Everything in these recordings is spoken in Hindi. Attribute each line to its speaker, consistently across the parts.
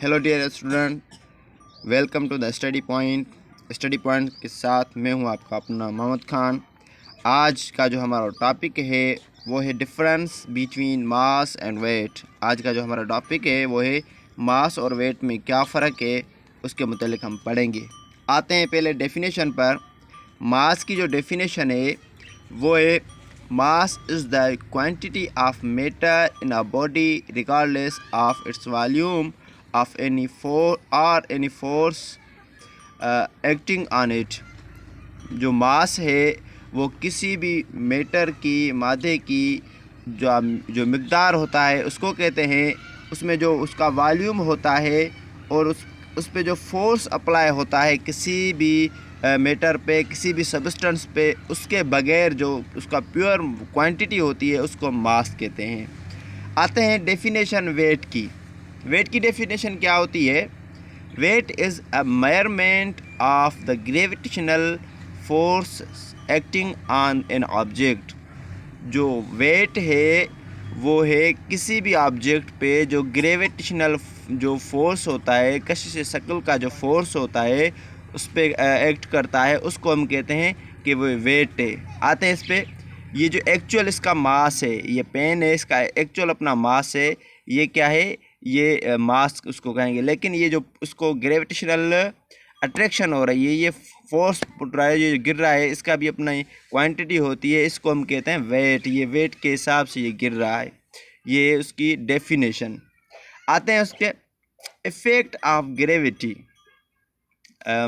Speaker 1: Hello dear student, welcome to the study point. Study point के साथ मैं हूं आपका अपना मोहम्मद खान। आज का जो हमारा टॉपिक है वो है difference between mass and weight. आज का जो हमारा टॉपिक है वो है मास और वेट में क्या फ़र्क है, उसके मुतालिक हम पढ़ेंगे। आते हैं पहले डेफिनेशन पर। मास की जो डेफिनेशन है वो है mass is the quantity of matter in a body regardless of its volume of any force acting on it। जो मास है वो किसी भी मैटर की, मादे की जो मिक़दार होता है उसको कहते हैं। उसमें जो उसका वॉल्यूम होता है और उस पे जो फोर्स अप्लाई होता है किसी भी मैटर पे, किसी भी सब्सटेंस पे, उसके बगैर जो उसका प्योर क्वांटिटी होती है उसको मास कहते हैं। आते हैं डेफिनेशन वेट की। वेट की डेफिनेशन क्या होती है? Weight is a measurement of the gravitational force acting on an object. जो वेट है वो है किसी भी ऑब्जेक्ट पे जो ग्रेविटेशनल जो फोर्स होता है, कशिश शक्ल का जो फोर्स होता है उस पे एक्ट करता है, उसको हम कहते हैं कि वो वेट है। आते हैं इस पे। ये जो एक्चुअल इसका मास है, ये पेन है, इसका एक्चुअल अपना मास है। ये क्या है? ये मास उसको कहेंगे। लेकिन ये जो उसको ग्रेविटेशनल अट्रैक्शन हो रही है, ये फोर्स पुट रहा है, ये गिर रहा है, इसका भी अपना क्वांटिटी होती है, इसको हम कहते हैं वेट। ये वेट के हिसाब से ये गिर रहा है, ये उसकी डेफिनेशन। आते हैं उसके इफ़ेक्ट ऑफ ग्रेविटी।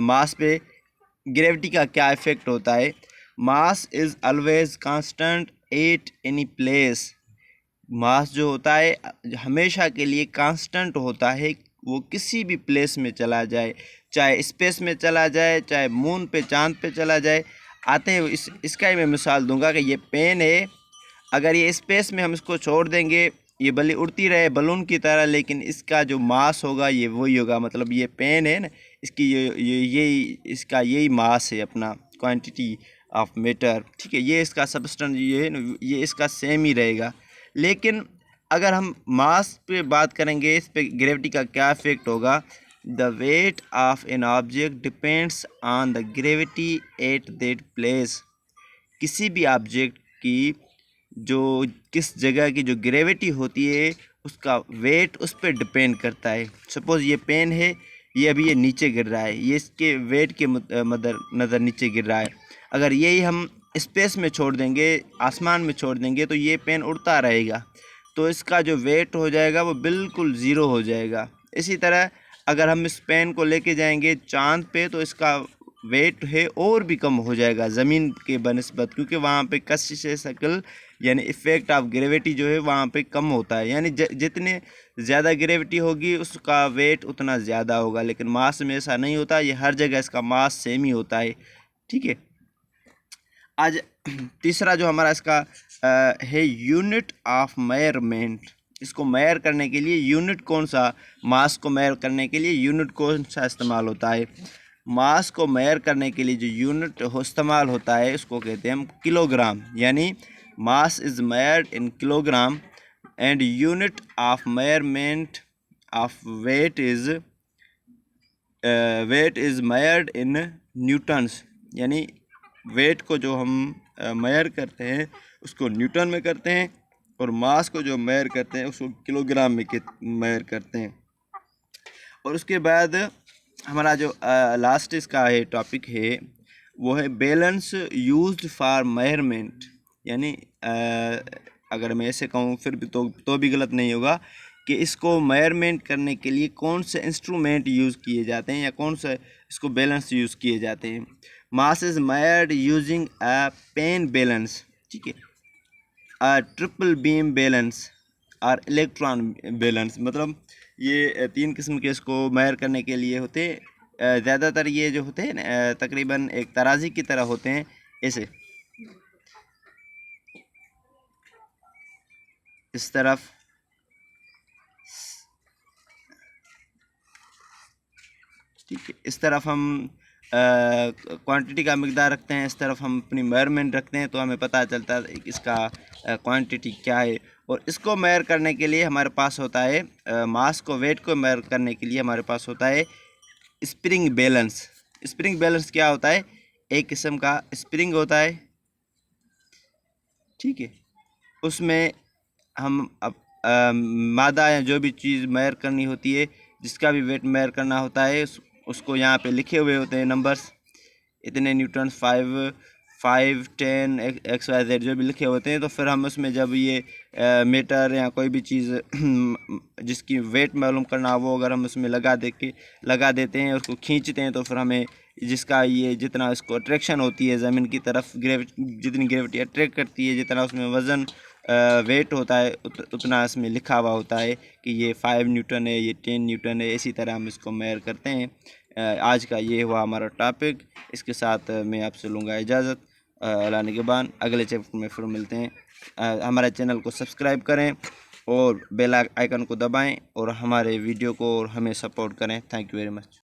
Speaker 1: मास पे ग्रेविटी का क्या इफ़ेक्ट होता है? Mass is always constant at any place. Mass जो होता है हमेशा के लिए कांस्टेंट होता है, वो किसी भी प्लेस में चला जाए, चाहे स्पेस में चला जाए, चाहे मून पे, चांद पे चला जाए। आते हैं इसका ही मैं मिसाल दूंगा कि ये पेन है, अगर ये स्पेस में हम इसको छोड़ देंगे, ये भले उड़ती रहे बलून की तरह, लेकिन इसका जो मास होगा ये वही होगा। मतलब ये पेन है ना, इसकी यही इसका यही मास है, अपना क्वांटिटी ऑफ मैटर। ठीक है, ये इसका सब्सटेंस ये है ना, ये इसका सेम ही रहेगा। लेकिन अगर हम मास पे बात करेंगे, इस पे ग्रेविटी का क्या इफेक्ट होगा? The weight of an object depends on the gravity at that place. किसी भी ऑब्जेक्ट की जो किस जगह की जो ग्रेविटी होती है उसका वेट उस पर डिपेंड करता है। सपोज़ ये पेन है, ये अभी ये नीचे गिर रहा है, ये इसके वेट के नज़र नीचे गिर रहा है। अगर यही हम स्पेस में छोड़ देंगे, आसमान में छोड़ देंगे, तो ये पेन उड़ता रहेगा, तो इसका जो वेट हो जाएगा वो बिल्कुल ज़ीरो हो जाएगा। इसी तरह अगर हम इस पेन को लेके जाएंगे चांद पे, तो इसका वेट है और भी कम हो जाएगा ज़मीन के बनस्बत, क्योंकि वहाँ पे कशिश शक्ल यानी इफ़ेक्ट ऑफ ग्रेविटी जो है वहाँ पे कम होता है। यानी जितने ज़्यादा ग्रेविटी होगी उसका वेट उतना ज़्यादा होगा। लेकिन मास में ऐसा नहीं होता, ये हर जगह इसका मास सेम ही होता है। ठीक है। आज तीसरा जो हमारा इसका है यूनिट ऑफ मेजरमेंट। इसको मेजर करने के लिए यूनिट कौन सा, मास को मेजर करने के लिए यूनिट कौन सा इस्तेमाल होता है? मास को मेजर करने के लिए जो यूनिट इस्तेमाल होता है उसको कहते हैं हम किलोग्राम। यानी mass is measured in kilogram and unit of measurement of weight is measured in newtons. यानी वेट को जो हम मेजर करते हैं उसको न्यूटन में करते हैं, और मास को जो मेजर करते हैं उसको किलोग्राम में मेजर करते हैं। और उसके बाद हमारा जो लास्ट इसका है टॉपिक है वो है बैलेंस यूज्ड फॉर मेजरमेंट। यानी अगर मैं ऐसे कहूँ फिर भी तो भी गलत नहीं होगा कि इसको मेजरमेंट करने के लिए कौन से इंस्ट्रूमेंट यूज़ किए जाते हैं या कौन से इसको बैलेंस यूज़ किए जाते हैं। Mass is measured using a pan balance, ठीक है, अ ट्रिपल बीम बैलेंस और इलेक्ट्रॉन बैलेंस। मतलब ये तीन किस्म के इसको मेजर करने के लिए होते हैं। ज़्यादातर ये जो होते हैं ना तकरीबन एक तराजी की तरह होते हैं, ऐसे इस तरफ, ठीक है, इस तरफ हम क्वांटिटी का मिकदार रखते हैं, इस तरफ हम अपनी मेजरमेंट रखते हैं, तो हमें पता चलता है इसका क्वांटिटी क्या है। और इसको मेजर करने के लिए हमारे पास होता है मास को, वेट को मेजर करने के लिए हमारे पास होता है स्प्रिंग बैलेंस। स्प्रिंग बैलेंस क्या होता है? एक किस्म का स्प्रिंग होता है, ठीक है। उसमें हम अब मादा या जो भी चीज़ मेजर करनी होती है, जिसका भी वेट मेजर करना होता है, उसको यहाँ पे लिखे हुए होते हैं नंबर्स, इतने न्यूटन, 5, 10 XYZ जो भी लिखे होते हैं। तो फिर हम उसमें जब ये मीटर या कोई भी चीज़ जिसकी वेट मालूम करना हो, वो अगर हम उसमें लगा देते हैं, उसको खींचते हैं, तो फिर हमें जिसका ये जितना इसको अट्रैक्शन होती है ज़मीन की तरफ, जितनी ग्रेविटी अट्रैक्ट करती है, जितना उसमें वज़न वेट होता है, उतना इसमें लिखा हुआ होता है कि ये 5 न्यूटन है, ये 10 न्यूटन है। इसी तरह हम इसको मेजर करते हैं। आज का ये हुआ हमारा टॉपिक। इसके साथ मैं आपसे लूँगा इजाज़त। अल्लाह निगहबान। अगले चैप्टर में फिर मिलते हैं। हमारे चैनल को सब्सक्राइब करें और बेल आइकन को दबाएं और हमारे वीडियो को और हमें सपोर्ट करें। Thank you very much.